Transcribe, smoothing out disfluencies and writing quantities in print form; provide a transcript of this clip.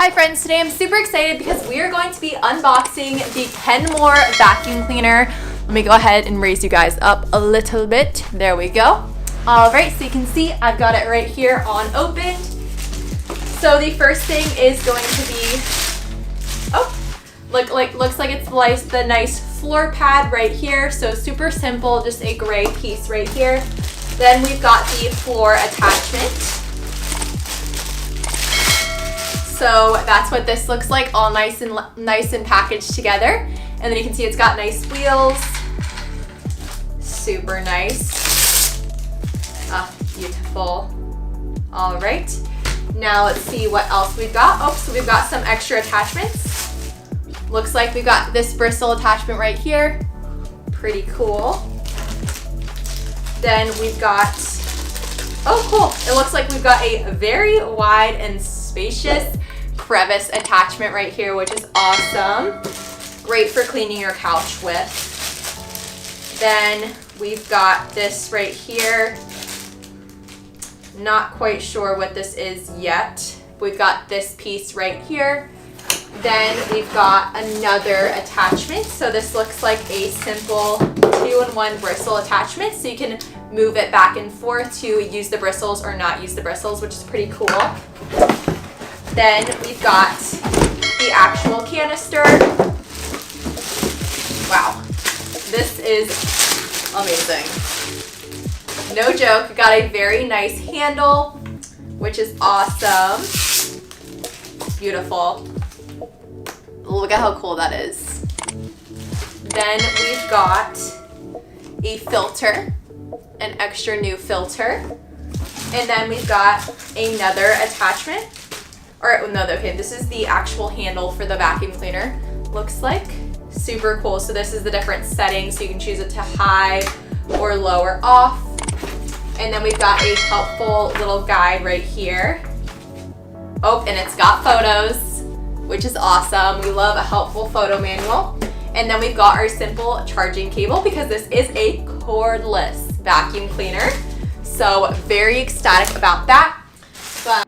Hi friends, today I'm super excited because we are going to be unboxing the Kenmore vacuum cleaner. Let me go ahead and raise you guys up a little bit. There we go. All right, so you can see I've got it right here on opened. So the first thing is going to be, looks like it's the nice floor pad right here. So super simple, just a gray piece right here. Then we've got the floor attachment. So that's what this looks like, all nice and packaged together. And then you can see it's got nice wheels. Super nice. Ah, beautiful. All right. Now let's see what else we've got. Oh, so we've got some extra attachments. Looks like we've got this bristle attachment right here. Pretty cool. Then we've got, oh cool. It looks like we've got a very wide and spacious crevice attachment right here, which is awesome. Great for cleaning your couch with. Then we've got this right here. Not quite sure what this is yet. We've got this piece right here. Then we've got another attachment. So this looks like a simple 2-in-1 bristle attachment. So you can move it back and forth to use the bristles or not use the bristles, which is pretty cool. Then we've got the actual canister. Wow, this is amazing. No joke, got a very nice handle, which is awesome. Beautiful. Look at how cool that is. Then we've got a filter, an extra new filter. And then we've got another attachment. Or no, okay, this is the actual handle for the vacuum cleaner. Looks like super cool. So this is the different settings. So you can choose it to high or low or off. And then we've got a helpful little guide right here. Oh, and it's got photos, which is awesome. We love a helpful photo manual. And then we've got our simple charging cable because this is a cordless vacuum cleaner. So very ecstatic about that. But